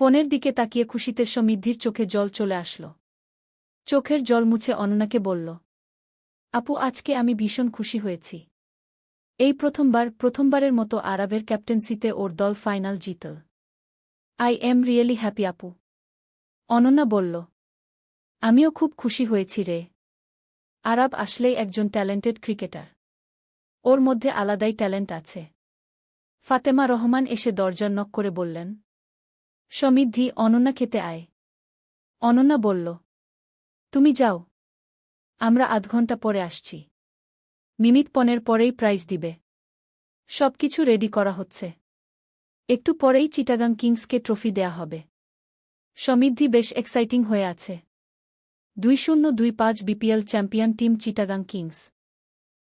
ফোনের দিকে তাকিয়ে খুশিতে সমৃদ্ধির চোখে জল চলে আসল। চোখের জল মুছে অননাকে বলল, আপু আজকে আমি ভীষণ খুশি হয়েছি। এই প্রথমবারের মতো আরবের ক্যাপ্টেন্সিতে ওর দল ফাইনাল জিতল। আই এম রিয়েলি হ্যাপি আপু। অনন্যা বলল, আমিও খুব খুশি হয়েছি রে। আরব আসলেই একজন ট্যালেন্টেড ক্রিকেটার। ওর মধ্যে আলাদাই ট্যালেন্ট আছে। ফাতেমা রহমান এসে দরজার নক করে বললেন, সমৃদ্ধি, অনন্যা খেতে আয়। অনন্যা বলল, তুমি যাও, আমরা আধ ঘন্টা পরে আসছি। মিনিট 15 পরেই প্রাইজ দিবে। সবকিছু রেডি করা হচ্ছে। একটু পরেই চিটাগাং কিংসকে ট্রফি দেয়া হবে। সমৃদ্ধি বেশ এক্সাইটিং হয়ে আছে। 2025 BPL champion team Chittagong Kings.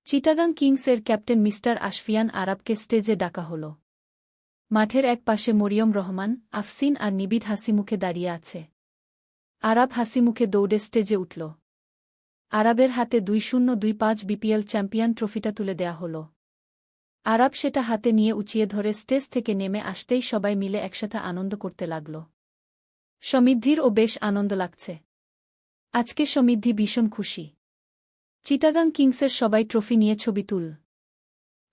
Chittagong কিংসের ক্যাপ্টেন মিস্টার আশফিয়ান আরবকে স্টেজে ডাকা হল। মাঠের এক পাশে মরিয়ম রহমান, আফসিন আর নিবিড় হাসিমুখে দাঁড়িয়ে আছে। আরব হাসিমুখে দৌড়ে স্টেজে উঠল। আরবের হাতে 2025 বিপিএল চ্যাম্পিয়ন ট্রফিটা তুলে দেয়া হল। আরব সেটা হাতে নিয়ে উঁচিয়ে ধরে স্টেজ থেকে নেমে আসতেই সবাই মিলে একসাথে আনন্দ করতে লাগল। সমৃদ্ধিরও বেশ আনন্দ লাগছে। আজকে সমৃদ্ধি ভীষণ খুশি। চিটাগাং কিংসের সবাই ট্রফি নিয়ে ছবি তুল।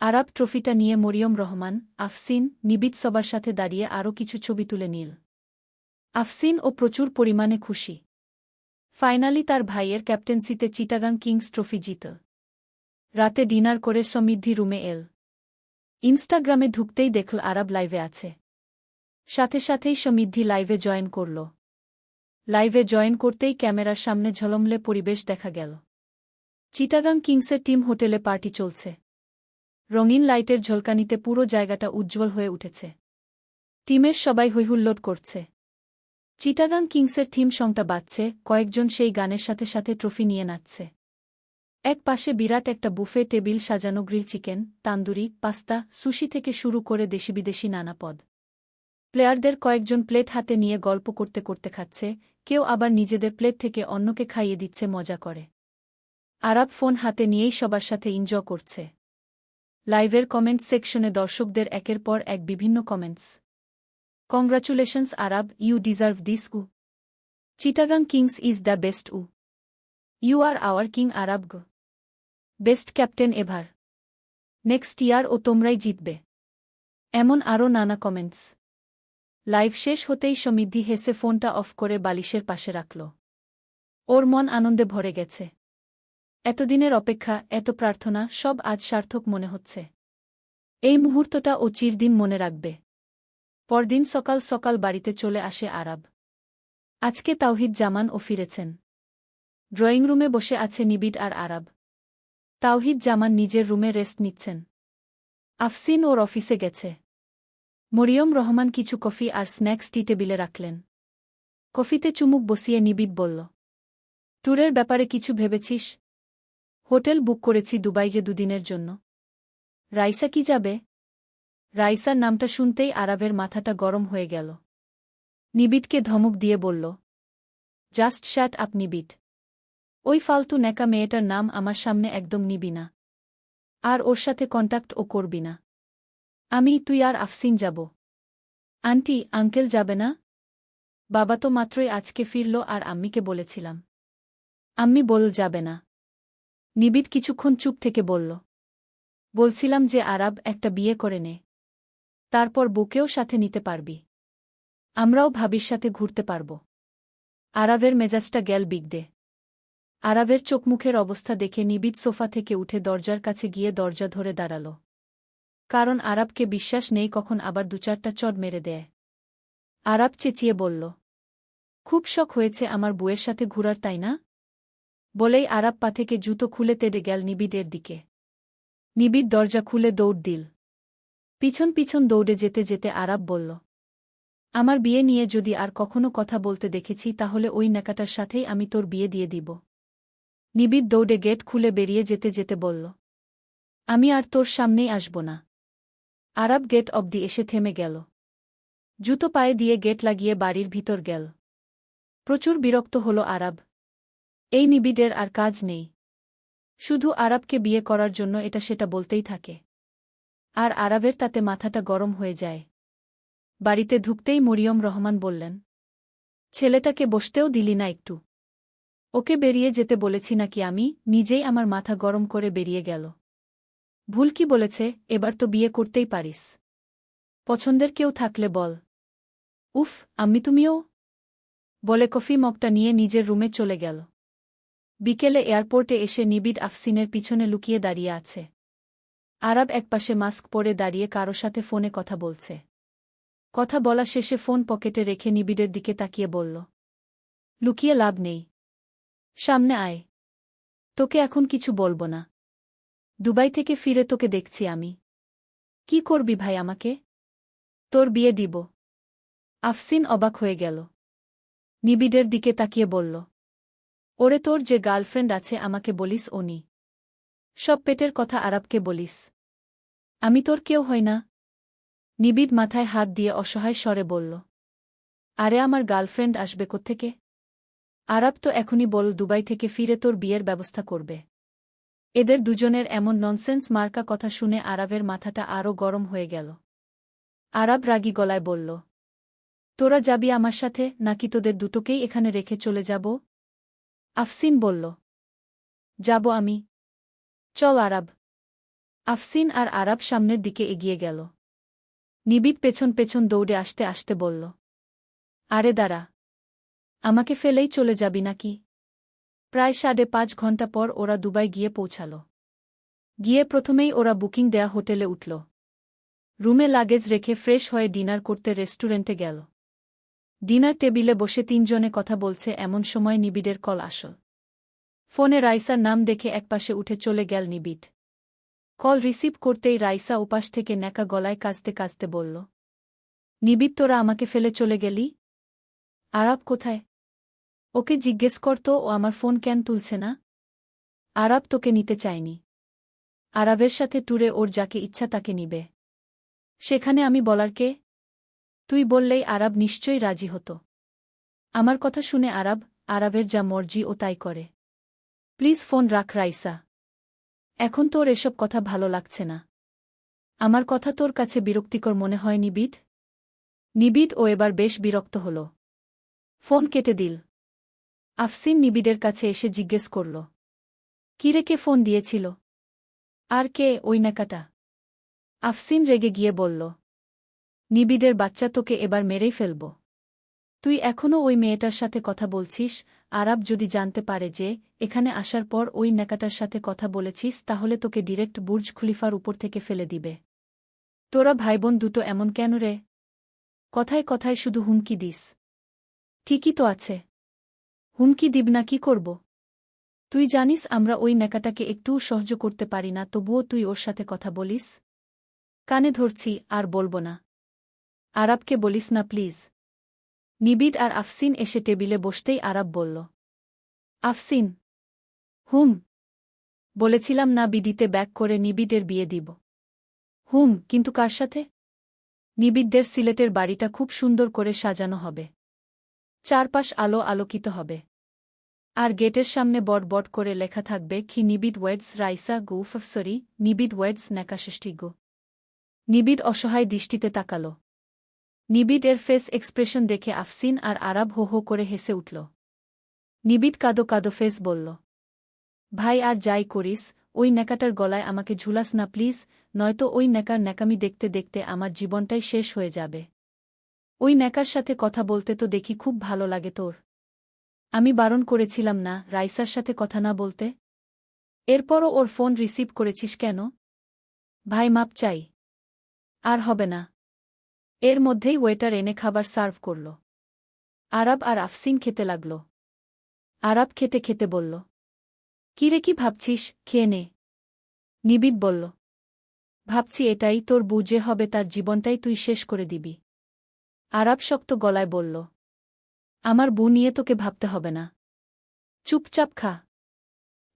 আরব ট্রফিটা নিয়ে মরিয়ম রহমান, আফসিন, নিবিড় সবার সাথে দাঁড়িয়ে আরও কিছু ছবি তুলে নিল। আফসিন ও প্রচুর পরিমাণে খুশি। ফাইনালি তার ভাইয়ের ক্যাপ্টেন্সিতে চিটাগাং কিংস ট্রফি জিত। রাতে ডিনার করে সমৃদ্ধি রুমে এল। ইনস্টাগ্রামে ঢুকতেই দেখল আরব লাইভে আছে। সাথে সাথেই সমৃদ্ধি লাইভে জয়েন করল। লাইভে জয়েন করতেই ক্যামেরার সামনে ঝলমলে পরিবেশ দেখা গেল। চিটাগাং কিংসের টিম হোটেলে পার্টি চলছে। রঙিন লাইটের ঝলকানিতে পুরো জায়গাটা উজ্জ্বল হয়ে উঠেছে। টিমের সবাই হৈহুল্লোড় করছে। চিটাগাং কিংসের থিম সংটা বাজছে, কয়েকজন সেই গানের সাথে সাথে ট্রফি নিয়ে নাচছে। এক পাশে বিরাট একটা বুফে টেবিল সাজানো, grill chicken, tandoori, pasta, sushi থেকে শুরু করে দেশি-বিদেশি নানা পদ। প্লেয়ারদের কয়েকজন প্লেট হাতে নিয়ে গল্প করতে করতে খাচ্ছে, কেউ আবার নিজেদের প্লেট থেকে অন্যকে খাইয়ে দিচ্ছে মজা করে। আরব ফোন হাতে নিয়েই সবার সাথে এনজয় করছে। লাইভের কমেন্ট সেকশনে দর্শকদের একের পর এক বিভিন্ন comments. Congratulations Arab, you deserve this উ। Chittagong Kings is the best উ। You are our king Arab গ। Best captain ever. Next year ও তোমরাই জিতবে। এমন আরও নানা কমেন্টস। লাইভ শেষ হতেই সমৃদ্ধি হেসে ফোনটা অফ করে বালিশের পাশে রাখল। ওর মন আনন্দে ভরে গেছে। এতদিনের অপেক্ষা, এত প্রার্থনা, সব আজ সার্থক মনে হচ্ছে। এই মুহূর্তটা ও চিরদিন মনে রাখবে। পরদিন সকাল সকাল বাড়িতে চলে আসে আরব। আজকে তাওহিদ জামান ও ফিরেছেন। ড্রয়িং রুমে বসে আছে নিবিড় আর আরব। তাওহিদ জামান নিজের রুমে রেস্ট নিচ্ছেন। আফসিন ওর অফিসে গেছে। মরিয়ম রহমান কিছু কফি আর স্ন্যাক্স টি টেবিলে রাখলেন। কফিতে চুমুক বসিয়ে নিবিড় বলল, ট্যুরের ব্যাপারে কিছু ভেবেছিস? হোটেল বুক করেছি দুবাই যে 2 দিনের জন্য। রাইসা কি যাবে? রাইসার নামটা শুনতেই আরবের মাথাটা গরম হয়ে গেল। নিবিড়কে ধমক দিয়ে বলল, জাস্ট শ্যাট আপ নিবিড়। ওই ফালতু নেকা মেয়েটার নাম আমার সামনে একদম নিবি না। আর ওর সাথে কন্ট্যাক্ট ও করবি না। আমি, তুই আর আফসিন যাব। আন্টি, আঙ্কেল যাবে না? বাবা তো মাত্রই আজকে ফিরল আর আম্মিকে বলেছিলাম। আম্মি বল যাবে না। নিবিড় কিছুক্ষণ চুপ থেকে বলল, বলছিলাম যে আরব, একটা বিয়ে করে নে। তারপর বুকেও সাথে নিতে পারবি। আমরাও ভাবির সাথে ঘুরতে পারব। আরবের মেজাজটা গেল বিগড়ে। আরবের চোখমুখের অবস্থা দেখে নিবিড় সোফা থেকে উঠে দরজার কাছে গিয়ে দরজা ধরে দাঁড়াল। কারণ আরবকে বিশ্বাস নেই কখন আবার 2-4টা চড় মেরে দেয়। আরব চেঁচিয়ে বলল, খুব শখ হয়েছে আমার বউয়ের সাথে ঘুরার, তাই না? বলেই আরব পা থেকে জুতো খুলে তেড়ে গেল নিবিড়ের দিকে। নিবিড় দরজা খুলে দৌড় দিল। পিছন পিছন দৌড়ে যেতে যেতে আরব বলল, আমার বিয়ে নিয়ে যদি আর কখনো কথা বলতে দেখেছি তাহলে ওই নেকাটার সাথেই আমি তোর বিয়ে দিয়ে দিব। নিবিড় দৌড়ে গেট খুলে বেরিয়ে যেতে যেতে বলল, আমি আর তোর সামনেই আসব না। আরব গেট অবধি এসে থেমে গেল। জুতো পায়ে দিয়ে গেট লাগিয়ে বাড়ির ভিতর গেল। প্রচুর বিরক্ত হল আরব। এই নিবিড়ের আর কাজ নেই। শুধু আরবকে বিয়ে করার জন্য এটা সেটা বলতেই থাকে। আর আরবের তাতে মাথাটা গরম হয়ে যায়। বাড়িতে ঢুকতেই মরিয়ম রহমান বললেন, ছেলেটাকে বসতেও দিলি না একটু? ওকে বেরিয়ে যেতে বলেছি নাকি আমি? নিজেই আমার মাথা গরম করে বেরিয়ে গেল। ভুল কি বলেছে? এবার তো বিয়ে করতেই পারিস। পছন্দের কেউ থাকলে বল। উফ, আম্মি তুমিও? বলে কফি মগটা নিয়ে নিজের রুমে চলে গেল। বিকেলে এয়ারপোর্টে এসে নিবিড় আফসিনের পিছনে লুকিয়ে দাঁড়িয়ে আছে। আরব একপাশে মাস্ক পরে দাঁড়িয়ে কারো সাথে ফোনে কথা বলছে। কথা বলা শেষে ফোন পকেটে রেখে নিবিড়ের দিকে তাকিয়ে বলল, লুকিয়ে লাভ নেই, সামনে আয়। তোকে এখন কিছু বলবো না। দুবাই থেকে ফিরে তোকে দেখছি আমি। কি করবি ভাই আমাকে? তোর বিয়ে দিব। আফসিন অবাক হয়ে গেল। নিবিড়ের দিকে তাকিয়ে বলল, ওরে তোর যে গার্লফ্রেন্ড আছে আমাকে বলিস ওনি? সব পেটের কথা আরবকে বলিস? আমি তোর কেউ হই না? নিবিড় মাথায় হাত দিয়ে অসহায় স্বরে বলল, আরে আমার গার্লফ্রেন্ড আসবে কোত্থেকে? আরব তো এখনই বল দুবাই থেকে ফিরে তোর বিয়ের ব্যবস্থা করবে। এদের দুজনের এমন ননসেন্স মার্কা কথা শুনে আরবের মাথাটা আরও গরম হয়ে গেল। আরব রাগী গলায় বলল, তোরা যাবি আমার সাথে নাকি তোদের দুটোকেই এখানে রেখে চলে যাব? আফসিন বলল, যাব আমি। চল আরব। আফসিন আর আরব সামনের দিকে এগিয়ে গেল। নিবিড় পেছন পেছন দৌড়ে আসতে আসতে বলল, আরে দাঁড়া, আমাকে ফেলেই চলে যাবি নাকি? প্রায় 5.5 ঘণ্টা পর ওরা দুবাই গিয়ে পৌঁছাল। গিয়ে প্রথমেই ওরা বুকিং দেয়া হোটেলে উঠল। রুমে লাগেজ রেখে ফ্রেশ হয়ে ডিনার করতে রেস্টুরেন্টে গেল। ডিনার টেবিলে বসে তিনজনে কথা বলছে এমন সময় নিবিড়ের কল আসল। ফোনে রাইসার নাম দেখে একপাশে উঠে চলে গেল নিবিড়। কল রিসিভ করতেই রাইসা ওপাশ থেকে ন্যাকা গলায় কাঁদতে কাঁদতে বলল, নিবিড় তোরা আমাকে ফেলে চলে গেলি? আরব কোথায়? ওকে জিজ্ঞেস কর তো ও আমার ফোন কেন তুলছে না? আরব তোকে নিতে চায়নি। আরবের সাথে ট্যুরে ওর যাকে ইচ্ছা তাকে নিবে। সেখানে আমি বলার কে? তুই বললেই আরব নিশ্চয়ই রাজি হতো। আমার কথা শুনে আরবের যা মর্জি ও তাই করে। প্লিজ ফোন রাখ রাইসা। এখন তোর এসব কথা ভালো লাগছে না? আমার কথা তোর কাছে বিরক্তিকর মনে হয় নিবিড়? নিবিড় ও এবার বেশ বিরক্ত হল। ফোন কেটে দিল। আফসিন নিবিড়ের কাছে এসে জিজ্ঞেস করল, কিরে কে ফোন দিয়েছিল? আর কে ওই ন্যাকাটা? আফসিন রেগে গিয়ে বলল, নিবিড়ের বাচ্চা তোকে এবার মেরেই ফেলব। তুই এখনও ওই মেয়েটার সাথে কথা বলছিস? আরব যদি জানতে পারে যে এখানে আসার পর ওই ন্যাকাটার সাথে কথা বলেছিস তাহলে তোকে ডিরেক্ট বুর্জ খলিফার উপর থেকে ফেলে দিবে। তোরা ভাইবোন দুটো এমন কেন রে? কথায় কথায় শুধু হুমকি দিস। ঠিকই তো আছে, হুমকি দিব না কি করব? তুই জানিস আমরা ওই ন্যাকাটাকে একটুও সহ্য করতে পারি না, তবুও তুই ওর সাথে কথা বলিস? কানে ধরছি, আর বলবো না। আরবকে বলিস না প্লিজ। নিবিড় আর আফসিন এসে টেবিলে বসতেই আরব বলল, আফসিন। বলেছিলাম না বিডিতে ব্যাক করে নিবিড়ের বিয়ে দিব। কিন্তু কার সাথে? নিবিড়দের সিলেটের বাড়িটা খুব সুন্দর করে সাজানো হবে। চারপাশ আলো আলোকিত হবে। আর গেটের সামনে বট বট করে লেখা থাকবে কি নিবিড় ওয়েডস রাইসা সরি নিবিড় ওয়েডস গো। নিবিড় অসহায় দৃষ্টিতে তাকাল। নিবিড় এর ফেস এক্সপ্রেশন দেখে আফসিন আর আরব হো হো করে হেসে উঠল। নিবিড় কাদো কাদো ফেস বলল, ভাই আর যাই করিস ওই ন্যাকাটার গলায় আমাকে ঝুলাস না প্লিজ, নয়তো ওই ন্যাকার ন্যাকামি দেখতে দেখতে আমার জীবনটাই শেষ হয়ে যাবে। ওই ন্যাকার সাথে কথা বলতে তো দেখি খুব ভালো লাগে তোর। আমি বারণ করেছিলাম না রাইসার সাথে কথা না বলতে? এরপরও ওর ফোন রিসিভ করেছিস কেন? ভাই মাপ চাই। আর হবে না। এর মধ্যেই ওয়েটার এনে খাবার সার্ভ করল। আরব আর আফসিন খেতে লাগল। আরব খেতে খেতে বলল, কিরে কি ভাবছিস, খেয়ে নে। নিবিড় বলল, ভাবছি এটাই তোর বউ যে হবে তার জীবনটাই তুই শেষ করে দিবি। আরব শক্ত গলায় বলল, আমার বউ নিয়ে তোকে ভাবতে হবে না। চুপচাপ খা।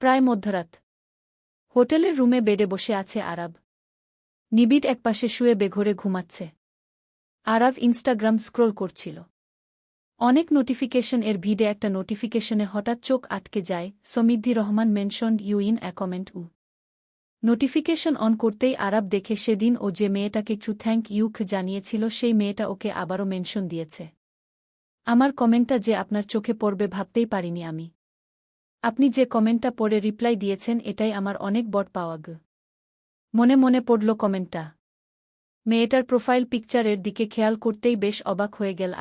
প্রায় মধ্যরাত। হোটেলের রুমে বেডে বসে আছে আরব। নিবিড় একপাশে শুয়ে বেঘোরে ঘুমাচ্ছে। আরব ইনস্টাগ্রাম স্ক্রোল করছিল। অনেক নোটিফিকেশন এর ভিড়ে একটা নোটিফিকেশনে হঠাৎ চোখ আটকে যায়, Samriddhi Rahman mentioned you in a comment notification on করতেই আরাব দেখে সেদিন ও যে মেয়েটাকে থ্যাংক ইউ জানিয়েছিল সেই মেয়েটা ওকে আবারও মেনশন দিয়েছে। আমার কমেন্টটা যে আপনার চোখে পড়বে ভাবতেই পারিনি আমি। আপনি যে কমেন্টটা পড়ে রিপ্লাই দিয়েছেন এটাই আমার অনেক বড় পাওয়া গ। মনে মনে পড়ল কমেন্টটা। মেয়েটার প্রোফাইল পিকচারের দিকে খেয়াল করতেই বেশ অবাক হয়ে গেল